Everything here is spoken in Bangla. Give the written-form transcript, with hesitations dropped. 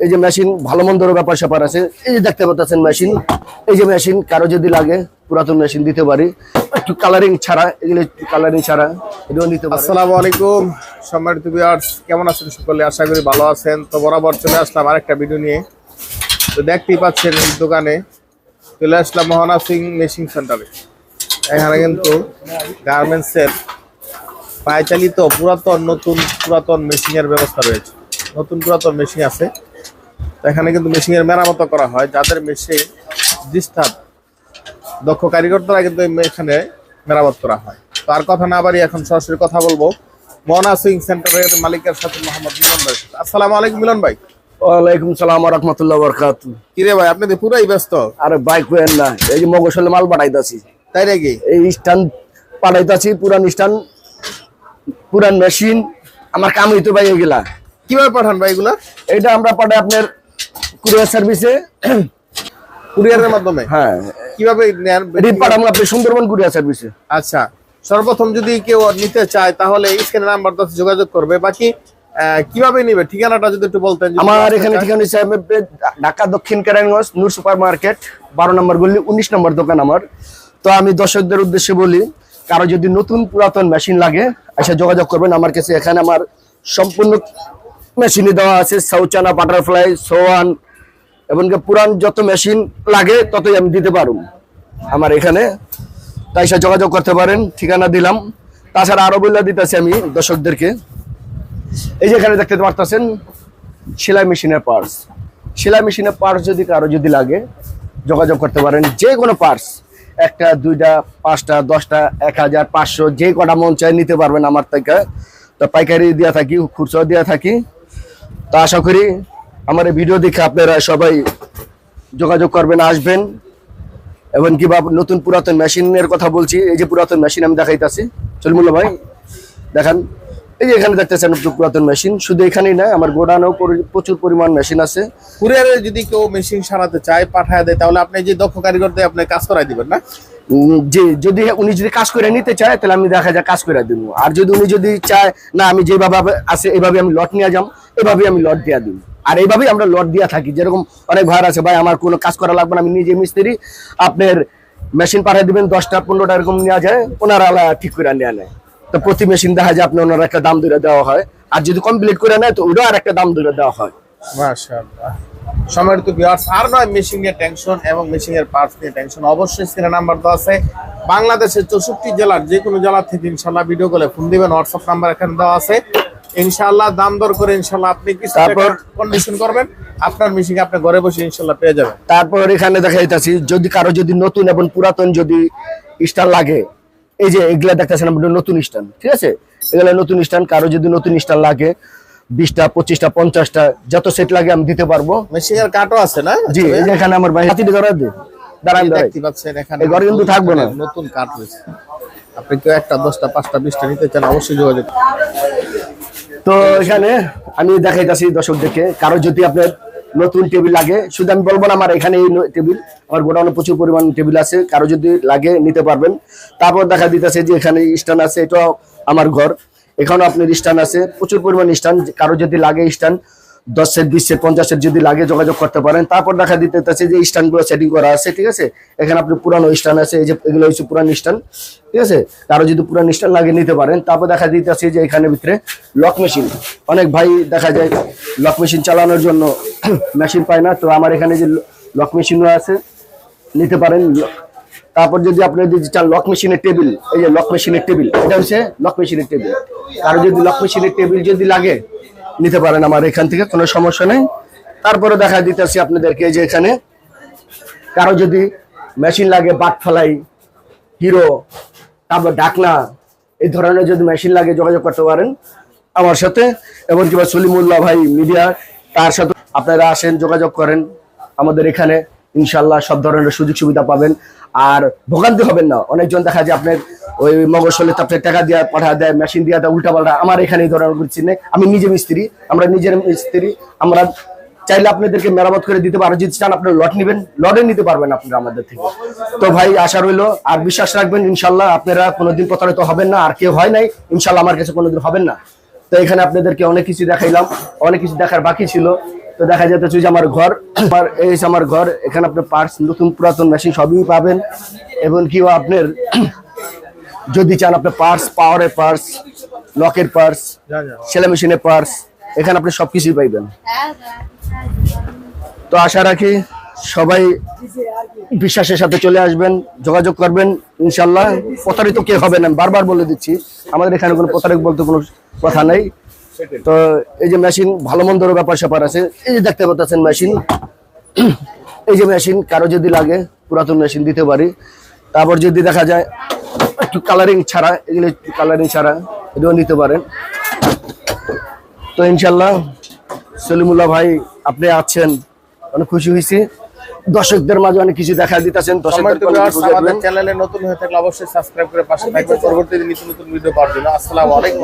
এই যে মেশিন ভালো মন্দর ব্যাপার স্যাপার আছে। এই যে দেখতে পাচ্ছেন মেশিন, এই যে মেশিন কারো যদি লাগে পুরাতন মেশিন দিতে পারি, একটু কালারিং ছাড়া, এগুলো একটু কালারিং ছাড়া এটাও নিতে পারি। আসসালামু আলাইকুম সম্মানিত ভিউয়ার্স, কেমন আছেন সকলে? আশা করি ভালো আছেন। তো বরাবর চলে আসলাম আরেকটা ভিডিও নিয়ে। তো দেখতেই পাচ্ছেন এই দোকানে চলে আসলাম মোহনা সিং মেশিন সেন্টারে। এখানে কিন্তু গার্মেন্টসের পায়চালিত পুরাতন মেশিনের ব্যবস্থা রয়েছে। নতুন পুরাতন মেশিন আছে। তো এখানে কিন্তু মেশিনের মেরামত করা হয়। যাদের মেশিন ডিস্টার্ব, দক্ষ কারিগর দ্বারা কিন্তু এখানে মেরামত করা হয়। তো আর কথা না বাড়ি এখন সরাসরি কথা বলবো মোহনা সুইং সেন্টারের মালিকের সাথে, মোহাম্মদ মিলন ভাই। আসসালামু আলাইকুম মিলন ভাই। ওয়ালাইকুম সালাম ওয়া রাহমাতুল্লাহি ওয়া বারাকাতুহু। কিরে ভাই, আপনি তো পুরাই ব্যস্ত। আরে ভাই কোয়েন না, এই যে মগশলে মাল পাঠাইতাছি। তাই নাকি? এই স্ট্যান্ড পাঠাইতাছি, পুরান স্ট্যান্ড, পুরান মেশিন। আমার কাম হইতো ভাই এগুলা। কিভাবে পাঠান ভাই এগুলা? এটা আমরা পাঠাই আপনার কুরিয়ার সার্ভিসে, কুরিয়ারের মাধ্যমে। হ্যাঁ, কিভাবে নেন? রিপ পাঠাবো আপনি সুন্দরবন কুরিয়ার সার্ভিসে। আচ্ছা, সর্বপ্রথম যদি কেউ নিতে চায় তাহলে স্ক্রিনে নাম্বারটা যোগাযোগ করবে। বাকি কিভাবে নিবে ঠিকানাটা যদি একটু বলতেন। আমার এখানে ঠিকানা হিসাবে ঢাকা দক্ষিণ কেরানীগঞ্জ নূর সুপার মার্কেট 12 নম্বর গলি 19 নম্বর দোকান আমার। তো আমি দর্শকদের উদ্দেশ্যে বলি, কারো যদি নতুন পুরাতন মেশিন লাগে এসে যোগাযোগ করবেন আমার কাছে। এখানে আমার সম্পূর্ণ মেশিনই দেওয়া আছে, সাউচানা, বাটারফ্লাই, সোয়ান এবং পুরান যত মেশিন লাগে ততই আমি দিতে পারব আমার এখানে। তাই সে যোগাযোগ করতে পারেন, ঠিকানা দিলাম। তাছাড়া আরো বলে দিতেছি আমি দর্শকদেরকে, এই যে এখানে দেখতে পারতেছেন সেলাই মেশিনের পার্টস। সেলাই মেশিনের পার্টস যদি কারো যদি লাগে যোগাযোগ করতে পারেন। যে কোনো পার্টস, 1টা 2টা 5টা 10টা 1500 যে কটা মন চাই নিতে পারবেন আমার থেকে। তো পাইকারি দিয়া থাকি, খুচরা দিয়া থাকি। তো আশা করি আমার এই ভিডিও দেখে আপনারা সবাই যোগাযোগ করবেন, আসবেন। এবং কি নতুন পুরাতন মেশিনের কথা বলছি, এই যে পুরাতন মেশিন আমি দেখাইতেছি। চলমুল্লা ভাই দেখান, এই যে এখানে দেখতেছেন পুরাতন মেশিন। শুধু এখানেই না, আমার গোডাউনেও প্রচুর পরিমাণ মেশিন আছে। কুরিয়ারে যদি কেউ মেশিন সারাতে চায় পাঠায় দেয়, তাহলে আপনি যে দক্ষ কারিগর দিয়ে আপনি কাজ করাই দিবেন না? যে যদি উনি যদি কাজ করে নিতে চায় তাহলে আমি দেখা যায় কাজ করে দিব। আর যদি উনি যদি চায় না আমি যেভাবে আছে এইভাবে আমি লট নিয়ে যাম, এভাবে আমি লট দিয়ে দিব। আর এইভাবেই আমরা লট দিয়ে থাকি। যেরকম অনেক ভাইয়ার আছে, ভাই আমার কোনো কাজ করা লাগবে না, আমি নিজে মিস্ত্রি, আপনার মেশিন পাঠিয়ে দিবেন 10টা 15টা এরকম নেওয়া যায়, ওনারা ঠিক করে নেওয়া নেয়। তো প্রতি মেশিন দেখা যায় আপনার ওনারা একটা দাম ধরে দেওয়া হয়। আর যদি কমপ্লিট করে নেয় তো ওটা আর একটা দাম ধরে দেওয়া হয়। মাশাআল্লাহ। সম্মানিত ভিউয়ার্স, আর নয় মেশিন নিয়ে টেনশন এবং মেশিনের পার্টস নিয়ে টেনশন, অবশ্যই স্ক্রিনে নাম্বার দেওয়া আছে। বাংলাদেশের 64 জেলার যে কোনো জেলা থেকে ইনশাআল্লাহ ভিডিও কলে ফোন দিবেন। হোয়াটসঅ্যাপ নাম্বার এখানে দেওয়া আছে। ইনশাআল্লাহ দাম দর করে ইনশাআল্লাহ আপনি কিছু টাকা কন্ডিশন করবেন, আপনার মেশিন আপনি ঘরে বসে ইনশাআল্লাহ পেয়ে যাবেন। তারপর এখানে দেখাইতাছি যদি কারো যদি নতুন এবং পুরাতন যদি স্টার লাগে, এই যে এগুলা দেখতেছেন আপনার নতুন স্ট্যান্ড, ঠিক আছে? এগুলা নতুন স্ট্যান্ড, কারো যদি নতুন স্ট্যান্ড লাগে 20টা 25টা 50টা যত সেট লাগে আমি দিতে পারবো। মেশিনের কাটও আছে না? জি, এই যে এখানে আমার ভাই হাতিটা ধরা দে, দাঁড়ান দাঁড়ান, দেখতে পাচ্ছেন এখানে এই ঘরে কিন্তু থাকবে না, নতুন কাট রয়েছে। আপনি কেউ 1টা 10টা 5টা 20টা নিতে চান অবশ্যই যোগাযোগ। তো এখানে আমি দেখাইতাছি দর্শকদেরকে, কারো যদি আপনার নতুন টেবিল লাগে, শুধু আমি বলবো না আমার এখানে এই টেবিল, আমার গোডাউনে প্রচুর পরিমাণ টেবিল আছে, কারো যদি লাগে নিতে পারবেন। তারপর দেখা দিতেছে যে এখানে স্ট্যান্ড আছে, এটাও আমার ঘর, এখানেও আপনার স্ট্যান্ড আছে, প্রচুর পরিমাণ স্ট্যান্ড। কারো যদি লাগে স্ট্যান্ড 10 সেট 20 সেট 50 সেট যদি লাগে যোগাযোগ করতে পারেন। তারপর দেখা দিতেছে যে স্ট্যান্ডগুলো সেটিং করা আছে, ঠিক আছে? এখানে আপনি পুরানো স্ট্যান্ড আছে, এই যে এগুলো হচ্ছে পুরান স্ট্যান্ড, ঠিক আছে? কারো যদি পুরান স্ট্যান্ড লাগে নিতে পারেন। তারপর দেখা দিতেছে যে এখানে ভিতরে লক মেশিন, অনেক ভাই দেখা যায় লক মেশিন চালানোর জন্য মেশিন পায় না, তো আমার এখানে যে লক মেশিনও আছে, নিতে পারেন। তারপর যদি আপনি যদি চান লক মেশিনের টেবিল, এই যে লক মেশিনের টেবিল, এটা হচ্ছে লক মেশিনের টেবিল। কারো যদি লক মেশিনের টেবিল যদি লাগে নিতে পারেন আমার এখান থেকে, কোনো সমস্যা নেই। তারপরে দেখা দিতেছি আপনাদেরকে যে এখানে কারো যদি মেশিন লাগে, বাটফালাই, হিরো, তারপর ডাকনা, এই ধরনের যদি মেশিন লাগে যোগাযোগ করতে পারেন আমার সাথে। এবং কিংবা সলিমুল্লাহ ভাই মিডিয়া, তার সাথে আপনারা আসেন, যোগাযোগ করেন আমাদের এখানে, ইনশাল্লাহ সব ধরনের সুযোগ সুবিধা পাবেন। আর ভোগান্তি হবেন না। অনেকজন দেখা যায় আপনার ওই মগজলে আপনার টাকা দিয়ে পাঠা দেয়, মেশিন দিয়ে দেয় উল্টা পাল্টা। আমার এখানে এই ধরনের কিছু নেই, আমি নিজে মিস্ত্রি, আমরা নিজের মিস্ত্রি, আমরা চাইলে আপনাদেরকে মেরামত করে দিতে পারবো। যদি চান আপনার লট নেবেন, লটে নিতে পারবেন আপনারা আমাদের থেকে। তো ভাই আশা রইলো, আর বিশ্বাস রাখবেন ইনশাল্লাহ আপনারা কোনোদিন প্রতারিত হবেন না। আর কেউ হয় নাই ইনশাল্লাহ আমার কাছে কোনোদিন হবেন না। তো এখানে আপনাদেরকে অনেক কিছু দেখাইলাম, অনেক কিছু দেখার বাকি ছিল। তো তো দেখা যাচ্ছে যে আমার ঘর, এই হচ্ছে আমার ঘর। এখানে আপনার পার্টস, নতুন পুরাতন মেশিন সবই পাবেন। এবং কি আপনার যদি চান আপনার পার্টস, পাওয়ারের পার্টস, লকের পার্টস, সেলাই মেশিনের পার্টস, এখানে আপনি সবকিছুই পাইবেন। তো আশা রাখি সবাই বিশ্বাসের সাথে চলে আসবেন, যোগাযোগ করবেন, ইনশাল্লাহ প্রতারিত কে হবে না। বারবার বলে দিচ্ছি, আমাদের এখানে কোনো প্রতারক বলতে কোনো কথা নেই। তো এই যে মেশিন, ভালো মন্দর ব্যাপার স্যাপার আছে। এই যে দেখতে পাচ্ছেন মেশিন, এই যে মেশিন কারো যদি লাগে পুরাতন মেশিন দিতে পারি। তারপর যদি দেখা যায় একটু কালারিং ছাড়া, এগুলো একটু কালারিং ছাড়া এটাও নিতে পারেন। তো ইনশাল্লাহ সলিমুল্লাহ ভাই আপনি আছেন, অনেক খুশি হয়েছি। দর্শকদের মাঝে অনেক কিছু দেখা দিতেছেন। আমাদের চ্যানেলে নতুন হয়ে থাকলে অবশ্যই সাবস্ক্রাইব করে পাশে থাকবেন পরবর্তীতে নিত্য নতুন ভিডিও পাওয়ার জন্য। আসসালামু আলাইকুম।